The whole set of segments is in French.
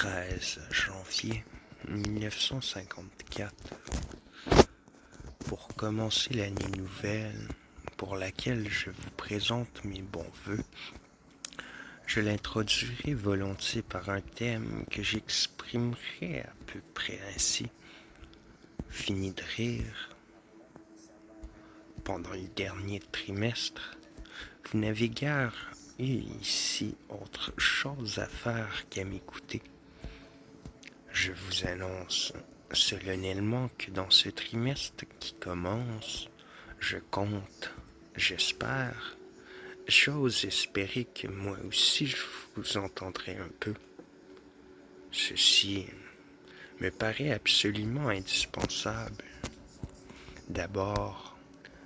13 janvier 1954. Pour commencer l'année nouvelle, pour laquelle je vous présente mes bons vœux, je l'introduirai volontiers par un thème que j'exprimerai à peu près ainsi. Fini de rire. Pendant le dernier trimestre, vous n'avez guère eu ici autre chose à faire qu'à m'écouter. Je vous annonce solennellement que dans ce trimestre qui commence, je compte, j'espère, j'ose espérer que moi aussi je vous entendrai un peu. Ceci me paraît absolument indispensable. D'abord,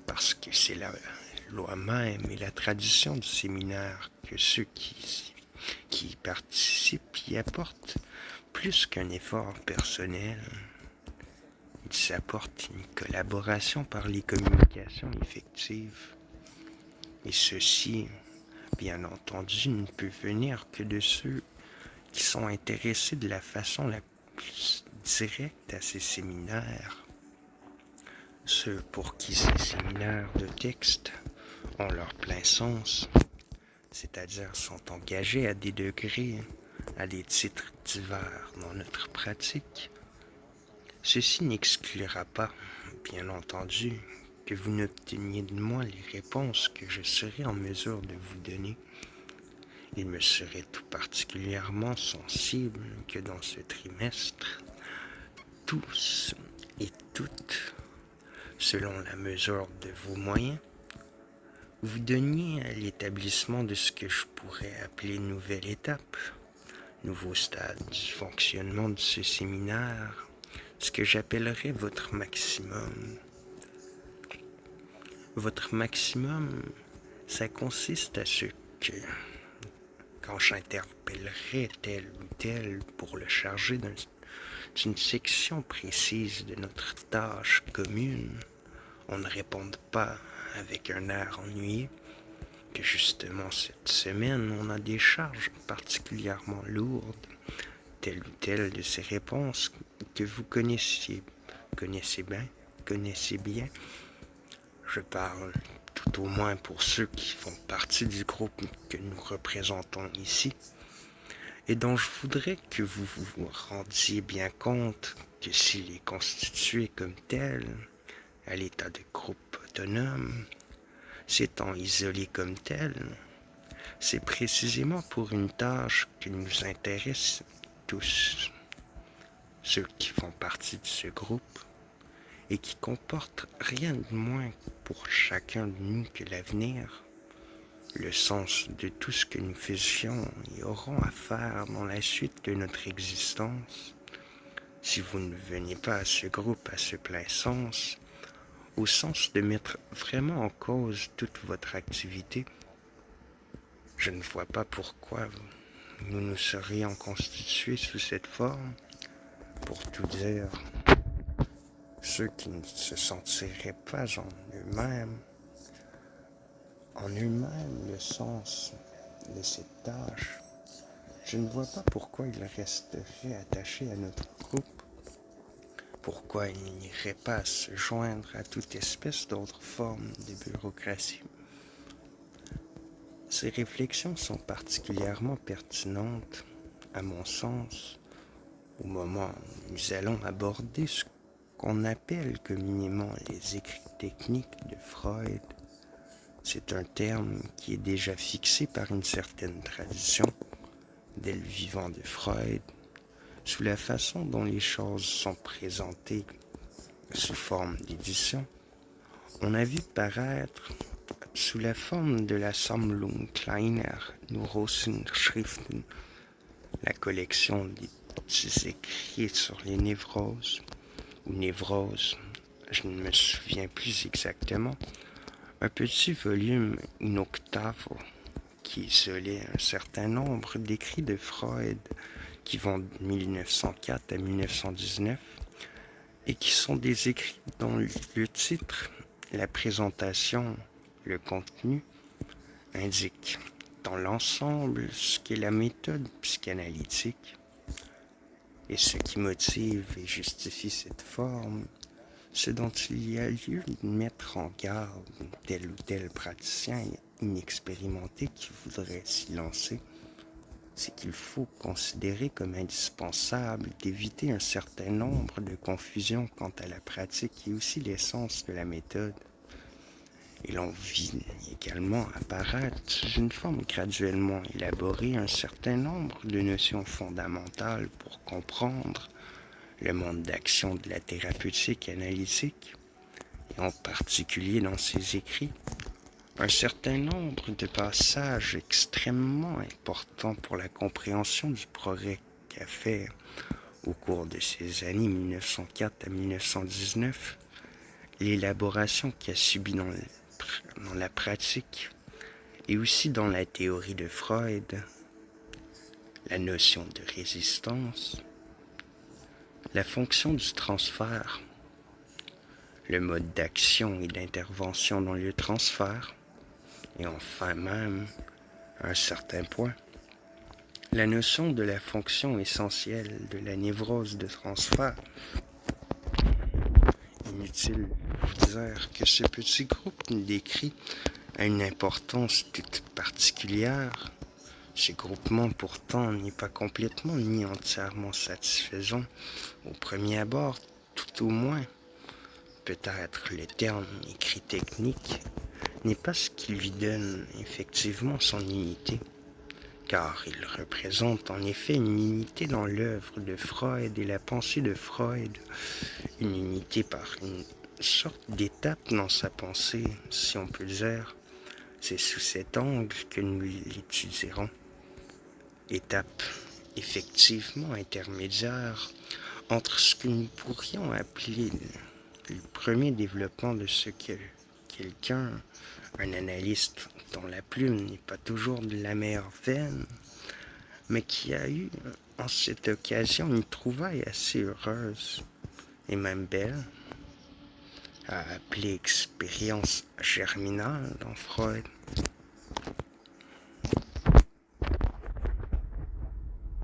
parce que c'est la loi même et la tradition du séminaire que ceux qui y participent y apportent plus qu'un effort personnel. Ils s'apportent une collaboration par les communications effectives. Et ceci, bien entendu, ne peut venir que de ceux qui sont intéressés de la façon la plus directe à ces séminaires. Ceux pour qui ces séminaires de texte ont leur plein sens, c'est-à-dire sont engagés à des degrés, à des titres divers dans notre pratique. Ceci n'exclura pas, bien entendu, que vous n'obteniez de moi les réponses que je serai en mesure de vous donner. Il me serait tout particulièrement sensible que dans ce trimestre, tous et toutes, selon la mesure de vos moyens, vous donniez à l'établissement de ce que je pourrais appeler une nouvelle étape, nouveau stade du fonctionnement de ce séminaire, ce que j'appellerais votre maximum. Votre maximum, ça consiste à ce que, quand j'interpellerai tel ou tel pour le charger d'une section précise de notre tâche commune, on ne réponde pas avec un air ennuyé, que justement cette semaine on a des charges particulièrement lourdes, telle ou telle de ces réponses que vous connaissez bien. Je parle tout au moins pour ceux qui font partie du groupe que nous représentons ici, et dont je voudrais que vous vous rendiez bien compte que s'il est constitué comme tel, à l'état de groupe autonome, s'étant isolé comme tel, c'est précisément pour une tâche qui nous intéresse tous, ceux qui font partie de ce groupe, et qui comporte rien de moins pour chacun de nous que l'avenir, le sens de tout ce que nous faisions et aurons à faire dans la suite de notre existence. Si vous ne veniez pas à ce groupe à ce plein sens, au sens de mettre vraiment en cause toute votre activité, je ne vois pas pourquoi nous nous serions constitués sous cette forme. Pour tout dire, ceux qui ne se sentiraient pas en eux-mêmes le sens de cette tâche, je ne vois pas pourquoi ils resteraient attachés à notre groupe, pourquoi ils n'iraient pas se joindre à toute espèce d'autre forme de bureaucratie. Ces réflexions sont particulièrement pertinentes, à mon sens, au moment où nous allons aborder ce qu'on appelle communément les écrits techniques de Freud. C'est un terme qui est déjà fixé par une certaine tradition, dès le vivant de Freud, sous la façon dont les choses sont présentées sous forme d'édition. On a vu paraître, sous la forme de la Sammlung kleiner Neurosenschriften, la collection des petits écrits sur les névroses, ou névroses, je ne me souviens plus exactement, un petit volume in octavo qui isolait un certain nombre d'écrits de Freud qui vont de 1904 à 1919 et qui sont des écrits dont le titre, la présentation, le contenu indiquent dans l'ensemble ce qu'est la méthode psychanalytique. Et ce qui motive et justifie cette forme, ce dont il y a lieu de mettre en garde tel ou tel praticien inexpérimenté qui voudrait s'y lancer, c'est qu'il faut considérer comme indispensable d'éviter un certain nombre de confusions quant à la pratique et aussi l'essence de la méthode. Et l'on vit également apparaître sous une forme graduellement élaborée un certain nombre de notions fondamentales pour comprendre le monde d'action de la thérapeutique analytique, et en particulier dans ses écrits, un certain nombre de passages extrêmement importants pour la compréhension du progrès qu'a fait au cours de ces années 1904 à 1919, l'élaboration qu'a subie dans la pratique et aussi dans la théorie de Freud, la notion de résistance, la fonction du transfert, le mode d'action et d'intervention dans le transfert, et enfin même, à un certain point, la notion de la fonction essentielle de la névrose de transfert. Inutile de vous dire que ce petit groupe décrit a une importance toute particulière. Ce groupement pourtant n'est pas complètement ni entièrement satisfaisant au premier abord, tout au moins. Peut-être le terme écrit technique n'est pas ce qui lui donne effectivement son unité, car il représente en effet une unité dans l'œuvre de Freud et la pensée de Freud, une unité par une sorte d'étape dans sa pensée, si on peut dire. C'est sous cet angle que nous l'étudierons. Étape effectivement intermédiaire entre ce que nous pourrions appeler le premier développement de ce que quelqu'un, un analyste dont la plume n'est pas toujours de la meilleure veine, mais qui a eu en cette occasion une trouvaille assez heureuse et même belle, à appeler expérience germinale dans Freud.